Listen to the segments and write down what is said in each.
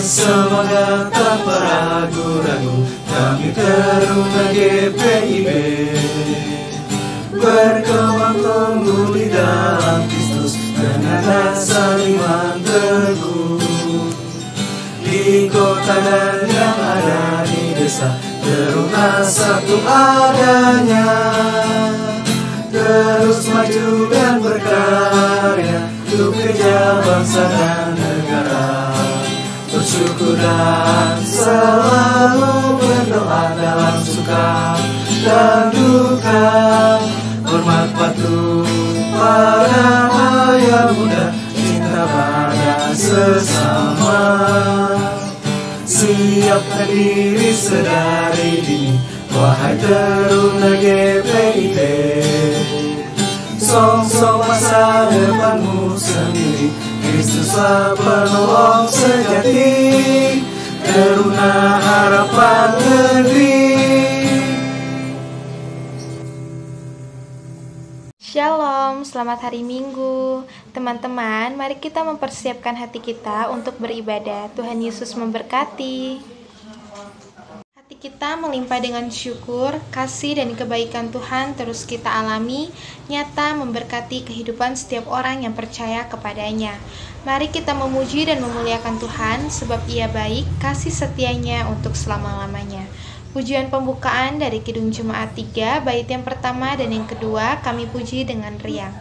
semangat tanpa ragu-ragu, kami Teruna GPIB berkembang tumbuh di dalam Kristus dengan rasa iman teguh. Di kota dan yang ada di desa, Teruna satu adanya, terus maju dan berkarya untuk kerja bangsa dan negara. Bersyukur dan selalu berdoa dalam suka dan duka, hormat patuh pada ayah bunda, cinta pada sesama. Siapkan diri sedari dini, wahai Teruna GPIB. Song-song masa depanmu sendiri, Kristuslah penolong sejati, Teruna harapan negeri. Shalom, selamat hari Minggu. Teman-teman, mari kita mempersiapkan hati kita untuk beribadah. Tuhan Yesus memberkati. Hati kita melimpah dengan syukur, kasih dan kebaikan Tuhan terus kita alami, nyata memberkati kehidupan setiap orang yang percaya kepadanya. Mari kita memuji dan memuliakan Tuhan, sebab Ia baik, kasih setianya untuk selama-lamanya. Pujian pembukaan dari Kidung Jemaat 3, bait yang pertama dan yang kedua, kami puji dengan riang.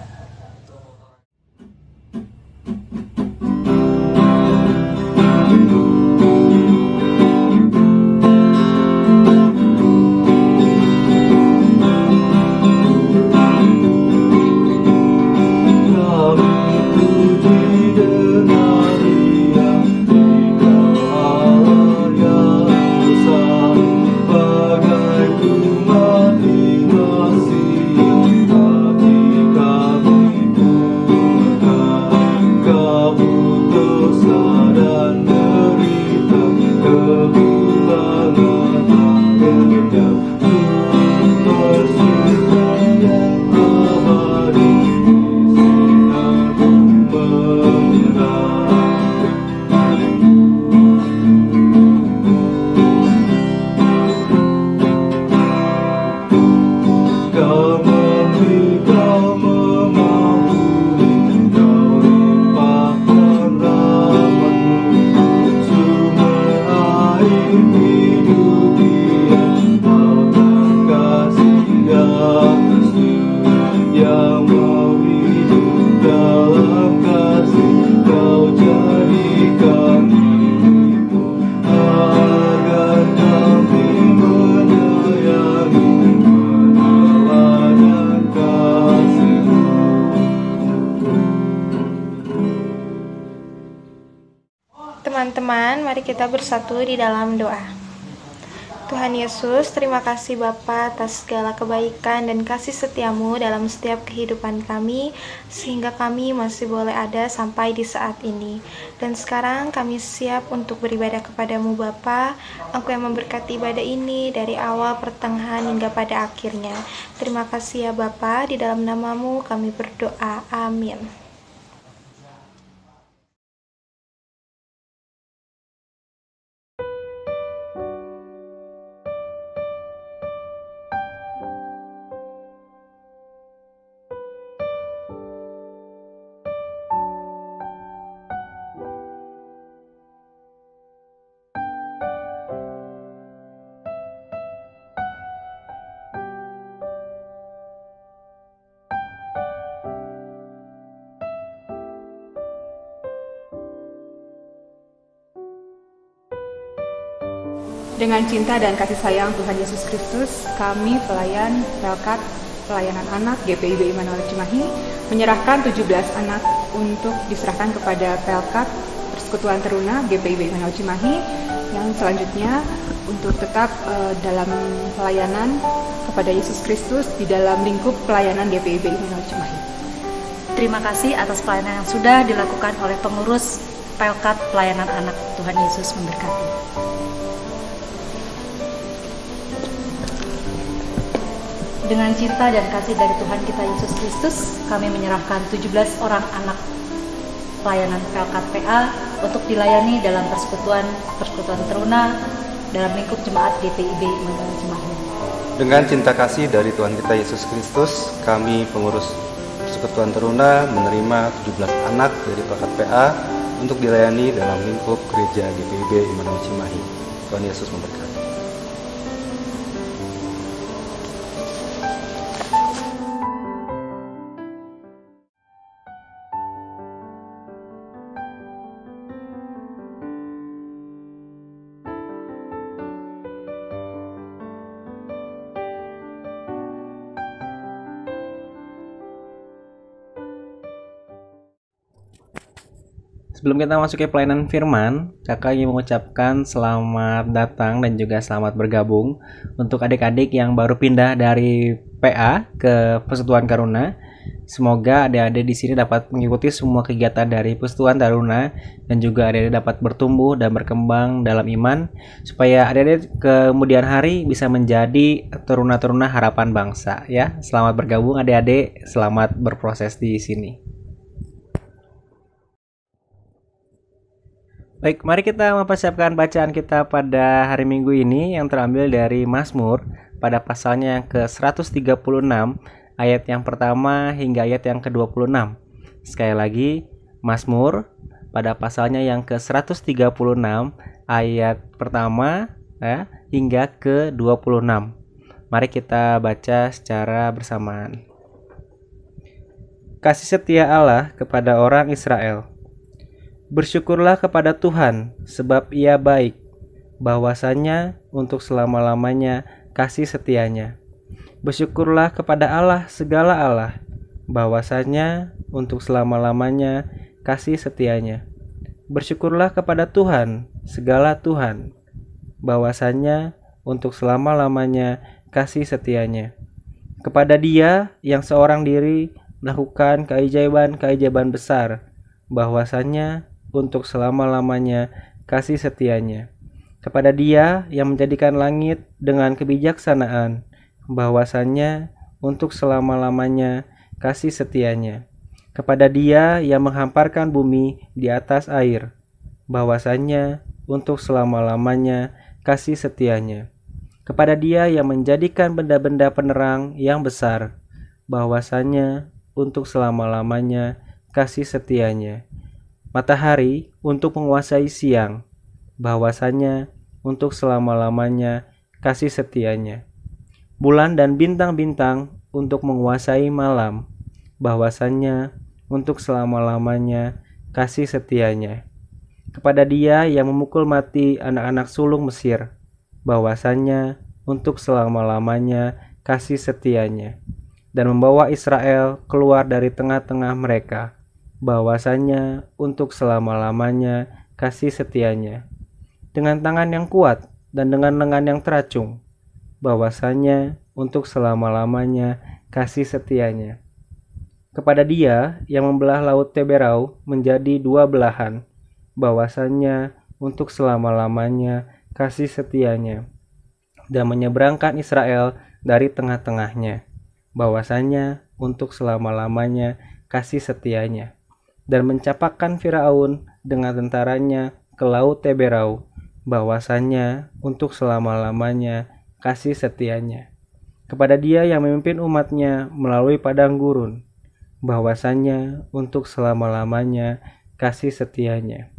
Teman-teman, mari kita bersatu di dalam doa. Tuhan Yesus, terima kasih Bapa atas segala kebaikan dan kasih setiamu dalam setiap kehidupan kami, sehingga kami masih boleh ada sampai di saat ini. Dan sekarang kami siap untuk beribadah kepadamu Bapa. Engkau yang memberkati ibadah ini dari awal, pertengahan, hingga pada akhirnya. Terima kasih ya Bapa, di dalam namamu kami berdoa. Amin. Dengan cinta dan kasih sayang Tuhan Yesus Kristus, kami pelayan Pelkat Pelayanan Anak GPIB Immanuel Cimahi menyerahkan 17 anak untuk diserahkan kepada Pelkat Persekutuan Teruna GPIB Immanuel Cimahi yang selanjutnya untuk tetap dalam pelayanan kepada Yesus Kristus di dalam lingkup pelayanan GPIB Immanuel Cimahi. Terima kasih atas pelayanan yang sudah dilakukan oleh pengurus Pelkat Pelayanan Anak. Tuhan Yesus memberkati. Dengan cinta dan kasih dari Tuhan kita Yesus Kristus, kami menyerahkan 17 orang anak pelayanan Pelkat PA untuk dilayani dalam persekutuan teruna dalam lingkup jemaat GPIB Immanuel Cimahi. Dengan cinta kasih dari Tuhan kita Yesus Kristus, kami pengurus Persekutuan Teruna menerima 17 anak dari Pelkat PA untuk dilayani dalam lingkup gereja GPIB Immanuel Cimahi. Tuhan Yesus memberkati. Sebelum kita masuk ke pelayanan firman, Kakak ingin mengucapkan selamat datang dan juga selamat bergabung untuk adik-adik yang baru pindah dari PA ke Persekutuan Taruna. Semoga adik-adik di sini dapat mengikuti semua kegiatan dari Persekutuan Taruna dan juga adik-adik dapat bertumbuh dan berkembang dalam iman supaya adik-adik kemudian hari bisa menjadi teruna-teruna harapan bangsa ya. Selamat bergabung adik-adik, selamat berproses di sini. Baik, mari kita mempersiapkan bacaan kita pada hari Minggu ini yang terambil dari Mazmur pada pasalnya yang ke-136 ayat yang pertama hingga ayat yang ke-26. Sekali lagi, Mazmur pada pasalnya yang ke-136 ayat pertama ya, hingga ke-26. Mari kita baca secara bersamaan. Kasih setia Allah kepada orang Israel. Bersyukurlah kepada Tuhan, sebab Ia baik, bahwasanya untuk selama-lamanya kasih setianya. Bersyukurlah kepada Allah segala Allah, bahwasanya untuk selama-lamanya kasih setianya. Bersyukurlah kepada Tuhan segala Tuhan, bahwasanya untuk selama-lamanya kasih setianya. Kepada Dia yang seorang diri melakukan keajaiban-keajaiban besar, bahwasanya untuk selama-lamanya kasih setianya. Kepada Dia yang menjadikan langit dengan kebijaksanaan, bahwasanya untuk selama-lamanya kasih setianya. Kepada Dia yang menghamparkan bumi di atas air, bahwasanya untuk selama-lamanya kasih setianya. Kepada Dia yang menjadikan benda-benda penerang yang besar, bahwasanya untuk selama-lamanya kasih setianya. Matahari untuk menguasai siang, bahwasanya untuk selama-lamanya kasih setianya. Bulan dan bintang-bintang untuk menguasai malam, bahwasanya untuk selama-lamanya kasih setianya. Kepada Dia yang memukul mati anak-anak sulung Mesir, bahwasanya untuk selama-lamanya kasih setianya. Dan membawa Israel keluar dari tengah-tengah mereka, bahwasanya untuk selama-lamanya kasih setianya. Dengan tangan yang kuat dan dengan lengan yang teracung, bahwasanya untuk selama-lamanya kasih setianya. Kepada Dia yang membelah laut Teberau menjadi dua belahan, bahwasanya untuk selama-lamanya kasih setianya. Dan menyeberangkan Israel dari tengah-tengahnya, bahwasanya untuk selama-lamanya kasih setianya. Dan mencapakkan Firaun dengan tentaranya ke laut Teberau, bahwasanya untuk selama-lamanya kasih setianya. Kepada Dia yang memimpin umatnya melalui padang gurun, bahwasanya untuk selama-lamanya kasih setianya.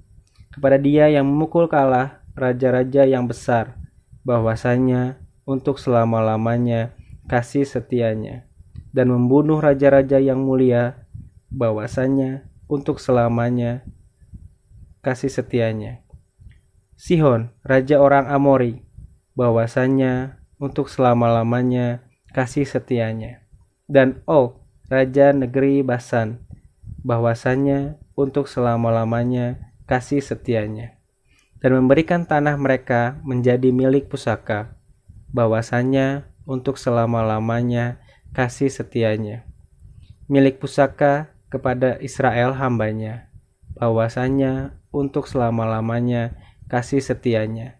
Kepada Dia yang memukul kalah raja-raja yang besar, bahwasanya untuk selama-lamanya kasih setianya. Dan membunuh raja-raja yang mulia, bahwasanya untuk selamanya kasih setianya. Sihon, raja orang Amori, bahwasanya untuk selama-lamanya kasih setianya. Dan Og, raja negeri Basan, bahwasanya untuk selama-lamanya kasih setianya. Dan memberikan tanah mereka menjadi milik pusaka, bahwasanya untuk selama-lamanya kasih setianya. Milik pusaka kepada Israel hambanya, bahwasanya untuk selama-lamanya kasih setianya.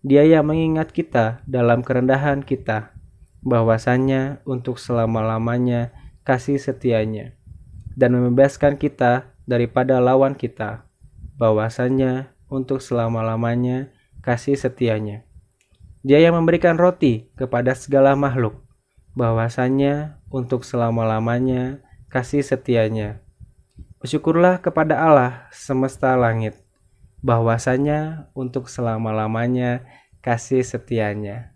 Dia yang mengingat kita dalam kerendahan kita, bahwasanya untuk selama-lamanya kasih setianya. Dan membebaskan kita daripada lawan kita, bahwasanya untuk selama-lamanya kasih setianya. Dia yang memberikan roti kepada segala makhluk, bahwasanya untuk selama-lamanya kasih setianya. Bersyukurlah kepada Allah semesta langit, bahwasanya untuk selama-lamanya kasih setianya.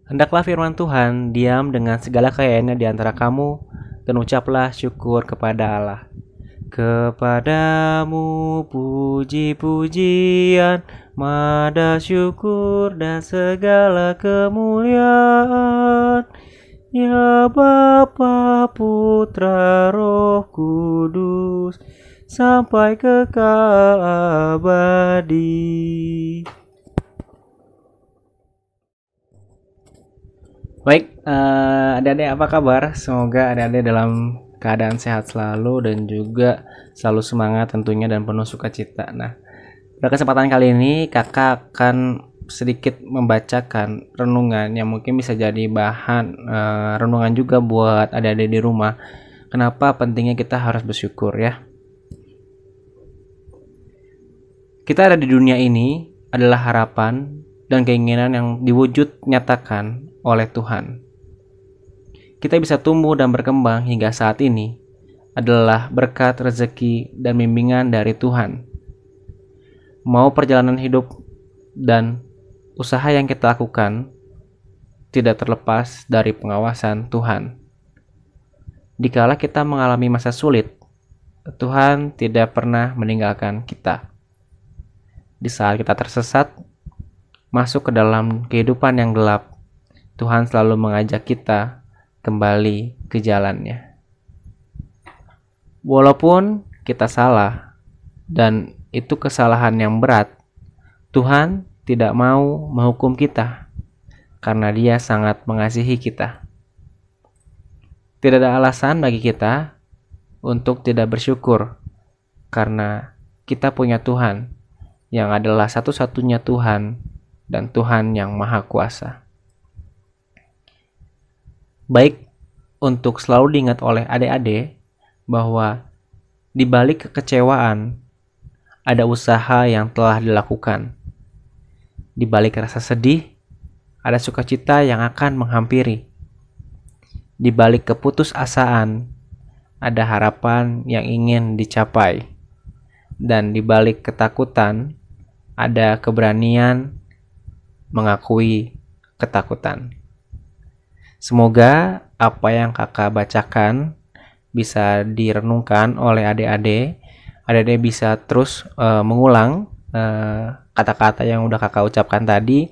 Hendaklah firman Tuhan diam dengan segala kekayaannya di antara kamu, dan ucaplah syukur kepada Allah. Kepadamu puji-pujian, mada syukur dan segala kemuliaan, ya Bapa, Putra, Roh Kudus, sampai kekal abadi. Baik, adik-adik apa kabar? Semoga adik-adik dalam keadaan sehat selalu dan juga selalu semangat tentunya dan penuh sukacita. Nah, pada kesempatan kali ini kakak akan sedikit membacakan renungan yang mungkin bisa jadi bahan renungan juga buat adik-adik di rumah. Kenapa pentingnya kita harus bersyukur ya? Kita ada di dunia ini adalah harapan dan keinginan yang diwujud nyatakan oleh Tuhan. Kita bisa tumbuh dan berkembang hingga saat ini adalah berkat rezeki dan bimbingan dari Tuhan. Mau perjalanan hidup dan usaha yang kita lakukan tidak terlepas dari pengawasan Tuhan. Dikala kita mengalami masa sulit, Tuhan tidak pernah meninggalkan kita. Di saat kita tersesat, masuk ke dalam kehidupan yang gelap, Tuhan selalu mengajak kita kembali ke jalannya. Walaupun kita salah dan itu kesalahan yang berat, Tuhan tidak mau menghukum kita karena Dia sangat mengasihi kita. Tidak ada alasan bagi kita untuk tidak bersyukur karena kita punya Tuhan yang adalah satu-satunya Tuhan dan Tuhan yang Maha Kuasa. Baik untuk selalu diingat oleh adik-adik bahwa di balik kekecewaan ada usaha yang telah dilakukan. Di balik rasa sedih ada sukacita yang akan menghampiri. Di balik keputusasaan ada harapan yang ingin dicapai. Dan di balik ketakutan ada keberanian mengakui ketakutan. Semoga apa yang kakak bacakan bisa direnungkan oleh adik-adik. Adik-adik bisa terus mengulang kata-kata yang udah kakak ucapkan tadi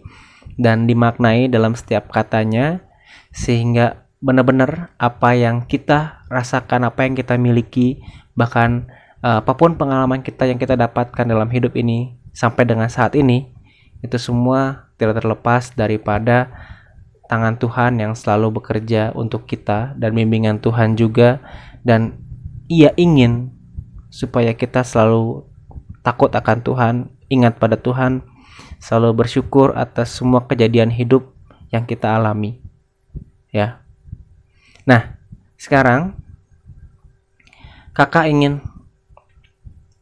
dan dimaknai dalam setiap katanya sehingga benar-benar apa yang kita rasakan, apa yang kita miliki, bahkan apapun pengalaman kita yang kita dapatkan dalam hidup ini sampai dengan saat ini, itu semua tidak terlepas daripada tangan Tuhan yang selalu bekerja untuk kita dan bimbingan Tuhan juga, dan Ia ingin supaya kita selalu takut akan Tuhan, ingat pada Tuhan, selalu bersyukur atas semua kejadian hidup yang kita alami. Ya. Nah, sekarang kakak ingin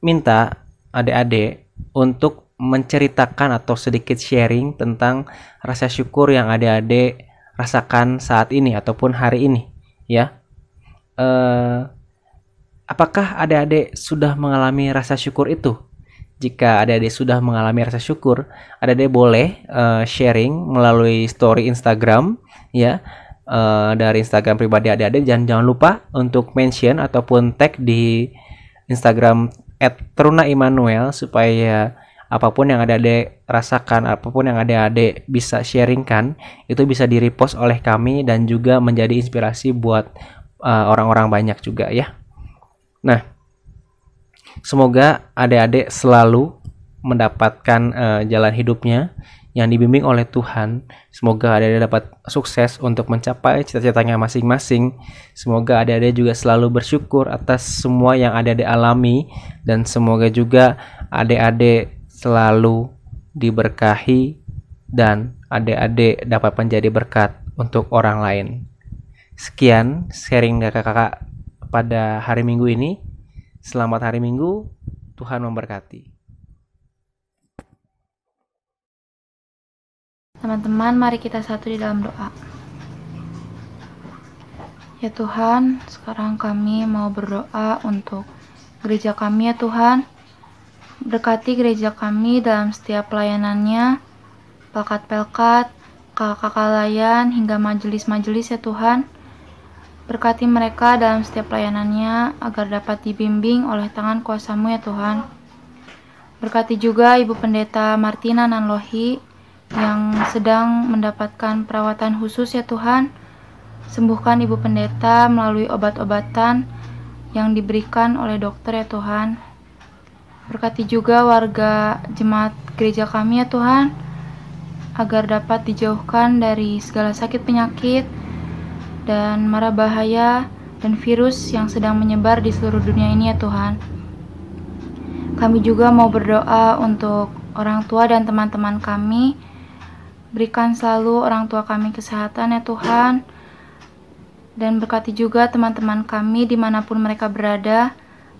minta adik-adik untuk menceritakan atau sedikit sharing tentang rasa syukur yang adik-adik rasakan saat ini ataupun hari ini, ya. Apakah adik-adik sudah mengalami rasa syukur itu? Jika adik-adik sudah mengalami rasa syukur, adik-adik boleh sharing melalui story Instagram, ya, dari Instagram pribadi adik-adik. Jangan lupa untuk mention ataupun tag di Instagram @teruna_immanuel supaya apapun yang adik-adik rasakan, apapun yang adik-adik bisa sharingkan, itu bisa di-repost oleh kami dan juga menjadi inspirasi buat orang-orang banyak juga, ya. Nah, semoga adik-adik selalu mendapatkan jalan hidupnya yang dibimbing oleh Tuhan. Semoga adik-adik dapat sukses untuk mencapai cita-citanya masing-masing. Semoga adik-adik juga selalu bersyukur atas semua yang adik-adik alami, dan semoga juga adik-adik selalu diberkahi dan adik-adik dapat menjadi berkat untuk orang lain. Sekian sharing kakak-kakak pada hari Minggu ini. Selamat hari Minggu, Tuhan memberkati. Teman-teman, mari kita satu di dalam doa. Ya Tuhan, sekarang kami mau berdoa untuk gereja kami ya Tuhan. Berkati gereja kami dalam setiap pelayanannya, pelkat-pelkat, kakak-kakak layan, hingga majelis-majelis ya Tuhan. Berkati mereka dalam setiap pelayanannya agar dapat dibimbing oleh tangan kuasa-Mu ya Tuhan. Berkati juga Ibu Pendeta Martina Nanlohi yang sedang mendapatkan perawatan khusus ya Tuhan. Sembuhkan Ibu Pendeta melalui obat-obatan yang diberikan oleh dokter ya Tuhan. Berkati juga warga jemaat gereja kami ya Tuhan, agar dapat dijauhkan dari segala sakit penyakit dan mara bahaya dan virus yang sedang menyebar di seluruh dunia ini ya Tuhan. Kami juga mau berdoa untuk orang tua dan teman-teman kami. Berikan selalu orang tua kami kesehatan ya Tuhan. Dan berkati juga teman-teman kami dimanapun mereka berada,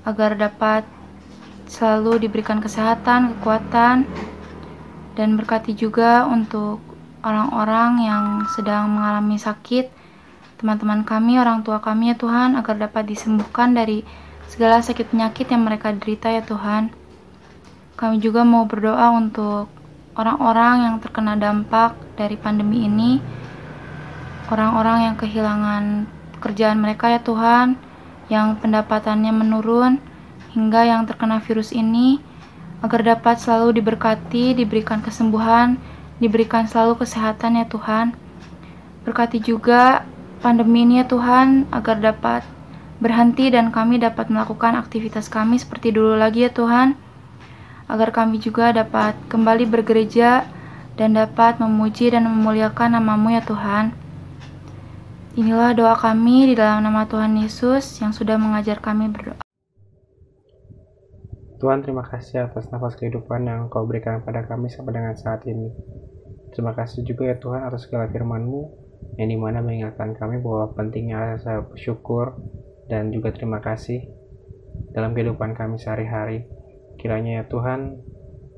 agar dapat selalu diberikan kesehatan, kekuatan. Dan berkati juga untuk orang-orang yang sedang mengalami sakit, teman-teman kami, orang tua kami ya Tuhan, agar dapat disembuhkan dari segala sakit penyakit yang mereka derita ya Tuhan. Kami juga mau berdoa untuk orang-orang yang terkena dampak dari pandemi ini, orang-orang yang kehilangan pekerjaan mereka ya Tuhan, yang pendapatannya menurun, hingga yang terkena virus ini, agar dapat selalu diberkati, diberikan kesembuhan, diberikan selalu kesehatan ya Tuhan. Berkati juga pandemi ini ya Tuhan, agar dapat berhenti dan kami dapat melakukan aktivitas kami seperti dulu lagi ya Tuhan, agar kami juga dapat kembali bergereja dan dapat memuji dan memuliakan nama-Mu ya Tuhan. Inilah doa kami di dalam nama Tuhan Yesus yang sudah mengajar kami berdoa. Tuhan, terima kasih atas nafas kehidupan yang Engkau berikan pada kami sampai dengan saat ini. Terima kasih juga ya Tuhan atas segala firman-Mu yang dimana mengingatkan kami bahwa pentingnya rasa bersyukur dan juga terima kasih dalam kehidupan kami sehari-hari. Kiranya ya Tuhan,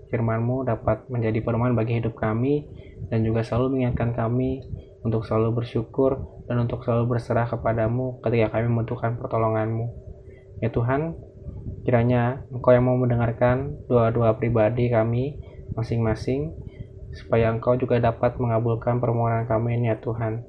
firman-Mu dapat menjadi pedoman bagi hidup kami dan juga selalu mengingatkan kami untuk selalu bersyukur dan untuk selalu berserah kepada-Mu ketika kami membutuhkan pertolongan-Mu. Ya Tuhan, kiranya Engkau yang mau mendengarkan doa-doa pribadi kami masing-masing, supaya Engkau juga dapat mengabulkan permohonan kami ini ya Tuhan.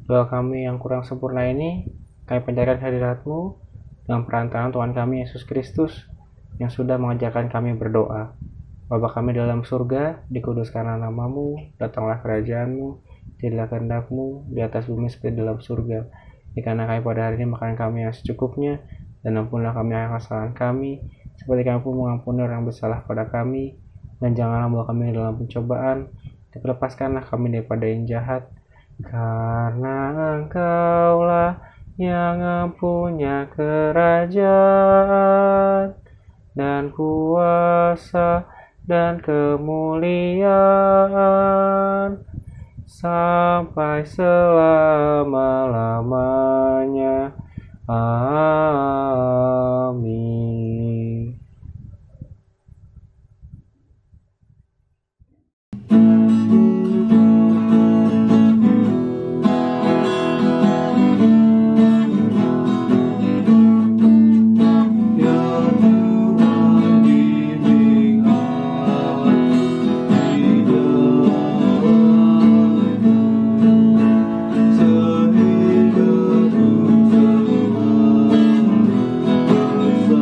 Doa kami yang kurang sempurna ini, kami panjatkan hadirat-Mu dengan perantaraan Tuhan kami Yesus Kristus yang sudah mengajarkan kami berdoa. Bapa kami dalam surga, dikuduskanlah nama-Mu, datanglah kerajaan-Mu, jadilah kehendak-Mu di atas bumi seperti dalam surga. Berikanlah kami pada hari ini makan kami yang secukupnya, dan ampunilah kami akan kesalahan kami, seperti kami pun mengampuni orang yang bersalah pada kami, dan janganlah membawa kami dalam pencobaan, tapi lepaskanlah kami daripada yang jahat. Karena Engkaulah yang punya kerajaan dan kuasa dan kemuliaan sampai selama-lamanya. Amin. Sehingga ku semua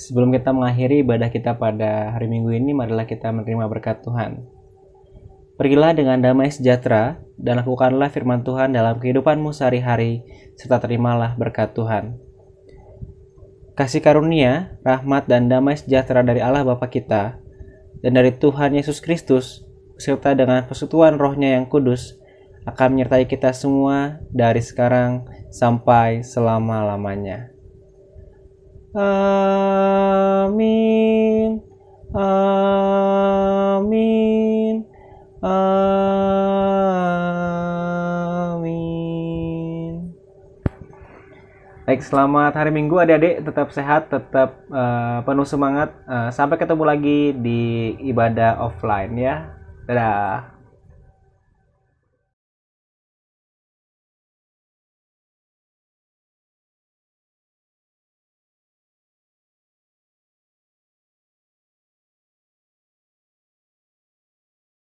Sebelum kita mengakhiri ibadah kita pada hari Minggu ini, marilah kita menerima berkat Tuhan. Pergilah dengan damai sejahtera dan lakukanlah firman Tuhan dalam kehidupanmu sehari-hari, serta terimalah berkat Tuhan. Kasih karunia, rahmat, dan damai sejahtera dari Allah Bapa kita dan dari Tuhan Yesus Kristus, serta dengan persekutuan Roh-Nya yang kudus, akan menyertai kita semua dari sekarang sampai selama-lamanya. Amin. Amin. Amin. Baik, selamat hari Minggu adik-adik, tetap sehat, tetap penuh semangat. Sampai ketemu lagi di ibadah offline ya. Dadah.